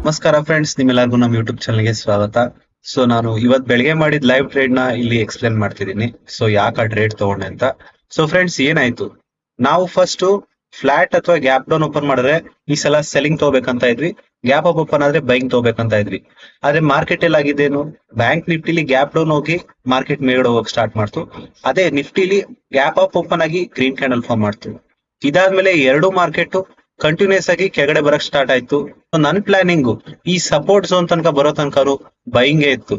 ನಮಸ್ಕಾರ ಫ್ರೆಂಡ್ಸ್, ನಿಮ್ಮೆಲ್ಲರಿಗೂ ನಮ್ಮ ಯೂಟ್ಯೂಬ್ ಚಾನಲ್ಗೆ ಸ್ವಾಗತ. ಸೊ ನಾನು ಇವತ್ ಬೆಳಗ್ಗೆ ಮಾಡಿದ ಲೈವ್ ಟ್ರೇಡ್ ನ ಇಲ್ಲಿ ಎಕ್ಸ್ಪ್ಲೇನ್ ಮಾಡ್ತಿದ್ದೀನಿ. ಸೊ ಯಾಕೆ ಆ ಟ್ರೇಡ್ ತಗೊಂಡೆ ಅಂತ. ಸೊ ಫ್ರೆಂಡ್ಸ್, ಏನಾಯ್ತು, ನಾವು ಫಸ್ಟ್ ಫ್ಲಾಟ್ ಅಥವಾ ಗ್ಯಾಪ್ ಡೌನ್ ಓಪನ್ ಮಾಡಿದ್ರೆ ಈ ಸಲ ಸೆಲ್ಲಿಂಗ್ ತಗೋಬೇಕಂತ ಇದ್ವಿ, ಗ್ಯಾಪ್ ಅಪ್ ಓಪನ್ ಆದ್ರೆ ಬೈಂಗ್ ತಗೋಬೇಕಂತ ಇದ್ವಿ. ಆದ್ರೆ ಮಾರ್ಕೆಟ್ ಅಲ್ಲಿ ಆಗಿದ್ದೇನು, ಬ್ಯಾಂಕ್ ನಿಫ್ಟಿಲಿ ಗ್ಯಾಪ್ ಡೌನ್ ಹೋಗಿ ಮಾರ್ಕೆಟ್ ಮೇಲ್ಗಡೆ ಹೋಗಕ್ ಸ್ಟಾರ್ಟ್ ಮಾಡ್ತು. ಅದೇ ನಿಫ್ಟಿಲಿ ಗ್ಯಾಪ್ ಅಪ್ ಓಪನ್ ಆಗಿ ಗ್ರೀನ್ ಕ್ಯಾಂಡಲ್ ಫಾರ್ಮ್ ಮಾಡ್ತು. ಇದಾದ್ಮೇಲೆ ಎರಡು ಮಾರ್ಕೆಟ್ ಕಂಟಿನ್ಯೂಸ್ ಆಗಿ ಕೆಳಗಡೆ ಬರಕ್ ಸ್ಟಾರ್ಟ್ ಆಯ್ತು. ನನ್ ಪ್ಲಾನಿಂಗು ಈ ಸಪೋರ್ಟ್ ಝೋನ್ ತನಕ ಬರೋ ತನಕ ಬೈಂಗೇ ಇತ್ತು.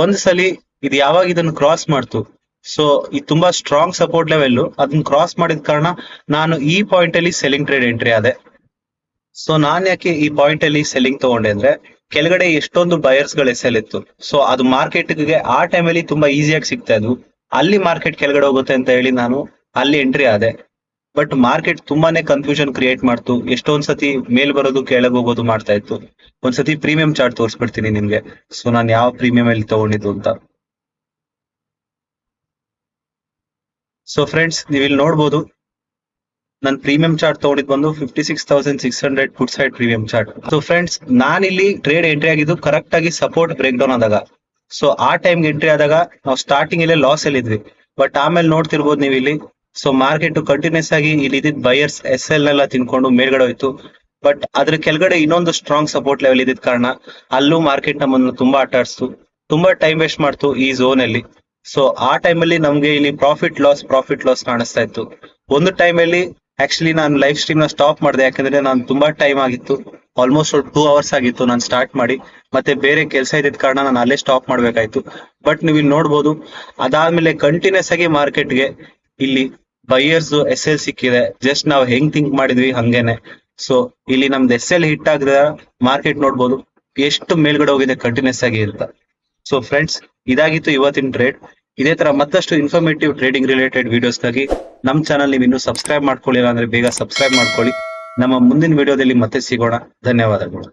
ಒಂದ್ಸಲಿ ಇದು ಯಾವಾಗ ಇದನ್ನ ಕ್ರಾಸ್ ಮಾಡ್ತು, ಸೊ ಇದು ತುಂಬಾ ಸ್ಟ್ರಾಂಗ್ ಸಪೋರ್ಟ್ ಲೆವೆಲ್, ಅದನ್ನ ಕ್ರಾಸ್ ಮಾಡಿದ ಕಾರಣ ನಾನು ಈ ಪಾಯಿಂಟ್ ಅಲ್ಲಿ ಸೆಲ್ಲಿಂಗ್ ಟ್ರೇಡ್ ಎಂಟ್ರಿ ಆದೆ. ಸೊ ನಾನ್ ಯಾಕೆ ಈ ಪಾಯಿಂಟ್ ಅಲ್ಲಿ ಸೆಲ್ಲಿಂಗ್ ತಗೊಂಡೆ ಅಂದ್ರೆ, ಕೆಳಗಡೆ ಎಷ್ಟೊಂದು ಬಯರ್ಸ್ ಗಳು ಎಸ್ ಎಲ್ ಇತ್ತು. ಸೊ ಅದು ಮಾರ್ಕೆಟ್ಗೆ ಆ ಟೈಮಲ್ಲಿ ತುಂಬಾ ಈಸಿಯಾಗಿ ಸಿಗ್ತಾ ಇದ್ವು. ಅಲ್ಲಿ ಮಾರ್ಕೆಟ್ ಕೆಳಗಡೆ ಹೋಗುತ್ತೆ ಅಂತ ಹೇಳಿ ನಾನು ಅಲ್ಲಿ ಎಂಟ್ರಿ ಆದೆ. ಬಟ್ ಮಾರ್ಕೆಟ್ ತುಂಬಾನೇ ಕನ್ಫ್ಯೂಷನ್ ಕ್ರಿಯೇಟ್ ಮಾಡ್ತು. ಎಷ್ಟೊಂದ್ ಸತಿ ಮೇಲ್ ಬರೋದು ಕೆಳಗೆ ಹೋಗೋದು ಮಾಡ್ತಾ ಇತ್ತು. ಒಂದ್ಸತಿ ಪ್ರೀಮಿಯಂ ಚಾರ್ಟ್ ತೋರಿಸ್ಬಿಡ್ತೀನಿ ನಿಮ್ಗೆ. ಸೊ ನಾನು ಯಾವ ಪ್ರೀಮಿಯಂ ಅಲ್ಲಿ ತಗೊಂಡಿದ್ದು ಅಂತ. ಸೊ ಫ್ರೆಂಡ್ಸ್, ನೀವು ಇಲ್ಲಿ ನೋಡ್ಬೋದು, ನಾನು ಪ್ರೀಮಿಯಂ ಚಾರ್ಟ್ ತಗೊಂಡಿದ್ ಬಂದು 56,600 foot side premium chart. So friends, ನಾನಿಲ್ಲಿ ಟ್ರೇಡ್ ಎಂಟ್ರಿ ಆಗಿದ್ದು ಕರೆಕ್ಟ್ ಆಗಿ ಸಪೋರ್ಟ್ ಬ್ರೇಕ್ ಡೌನ್ ಆದಾಗ. ಸೊ ಆ ಟೈಮ್ಗೆ ಎಂಟ್ರಿ ಆದಾಗ ನಾವು ಸ್ಟಾರ್ಟಿಂಗ್ ಇಲ್ಲೇ ಲಾಸ್ ಅಲ್ಲಿ ಇದ್ವಿ. ಬಟ್ ಆಮೇಲೆ ನೋಡ್ತಿರ್ಬೋದು ನೀವು ಇಲ್ಲಿ, ಸೊ ಮಾರ್ಕೆಟ್ ಕಂಟಿನ್ಯೂಸ್ ಆಗಿ ಇಲ್ಲಿ ಇದ್ದಿದ್ ಬಯರ್ಸ್ ಎಸ್ ಎಲ್ ಎಲ್ಲ ತಿನ್ಕೊಂಡು ಮೇಲ್ಗಡೆ ಹೋಯ್ತು. ಬಟ್ ಅದ್ರ ಕೆಳಗಡೆ ಇನ್ನೊಂದು ಸ್ಟ್ರಾಂಗ್ ಸಪೋರ್ಟ್ ಲೆವೆಲ್ ಇದ್ದಿದ್ ಕಾರಣ ಅಲ್ಲೂ ಮಾರ್ಕೆಟ್ ನಮ್ಮನ್ನು ತುಂಬಾ ಆಟಾಡ್ಸ್ತು, ತುಂಬಾ ಟೈಮ್ ವೇಸ್ಟ್ ಮಾಡ್ತು ಈ ಝೋನ್ ಅಲ್ಲಿ. ಸೊ ಆ ಟೈಮಲ್ಲಿ ನಮ್ಗೆ ಇಲ್ಲಿ ಪ್ರಾಫಿಟ್ ಲಾಸ್ ಕಾಣಿಸ್ತಾ ಇತ್ತು. ಒಂದು ಟೈಮಲ್ಲಿ ಆಕ್ಚುಲಿ ನಾನು ಲೈವ್ ಸ್ಟ್ರೀಮ್ ನ ಸ್ಟಾಪ್ ಮಾಡಿದೆ, ಯಾಕಂದ್ರೆ ನಾನು ತುಂಬಾ ಟೈಮ್ ಆಗಿತ್ತು, ಆಲ್ಮೋಸ್ಟ್ 2 ಅವರ್ಸ್ ಆಗಿತ್ತು ನಾನು ಸ್ಟಾರ್ಟ್ ಮಾಡಿ. ಮತ್ತೆ ಬೇರೆ ಕೆಲಸ ಇದ್ದಿದ್ ಕಾರಣ ನಾನು ಅಲ್ಲೇ ಸ್ಟಾಪ್ ಮಾಡ್ಬೇಕಾಯ್ತು. ಬಟ್ ನೀವು ಇಲ್ಲಿ ನೋಡ್ಬೋದು, ಅದಾದ್ಮೇಲೆ ಕಂಟಿನ್ಯೂಸ್ ಆಗಿ ಮಾರ್ಕೆಟ್ಗೆ ಇಲ್ಲಿ ಬೈಯರ್ಸ್ ಎಸ್ ಎಲ್ ಸಿಕ್ಕಿದೆ. ಜಸ್ಟ್ ನಾವು ಹೆಂಗ್ ಥಿಂಕ್ ಮಾಡಿದ್ವಿ ಹಂಗೇನೆ. ಸೊ ಇಲ್ಲಿ ನಮ್ದು ಎಸ್ ಎಲ್ ಹಿಟ್ ಆಗದ ಮಾರ್ಕೆಟ್ ನೋಡ್ಬೋದು ಎಷ್ಟು ಮೇಲ್ಗಡೆ ಹೋಗಿದೆ ಕಂಟಿನ್ಯೂಸ್ ಆಗಿ ಅಂತ. ಸೊ ಫ್ರೆಂಡ್ಸ್, ಇದಾಗಿತ್ತು ಇವತ್ತಿನ ಟ್ರೇಡ್. ಇದೇ ತರ ಮತ್ತಷ್ಟು ಇನ್ಫಾರ್ಮೇಟಿವ್ ಟ್ರೇಡಿಂಗ್ ರಿಲೇಟೆಡ್ ವಿಡಿಯೋಸ್ಗಾಗಿ ನಮ್ಮ ಚಾನಲ್ ನೀವು ಇನ್ನೂ ಸಬ್ಸ್ಕ್ರೈಬ್ ಮಾಡ್ಕೊಳ್ಳಿಲ್ಲ ಅಂದ್ರೆ ಬೇಗ ಸಬ್ಸ್ಕ್ರೈಬ್ ಮಾಡ್ಕೊಳ್ಳಿ. ನಮ್ಮ ಮುಂದಿನ ವಿಡಿಯೋದಲ್ಲಿ ಮತ್ತೆ ಸಿಗೋಣ. ಧನ್ಯವಾದಗಳು.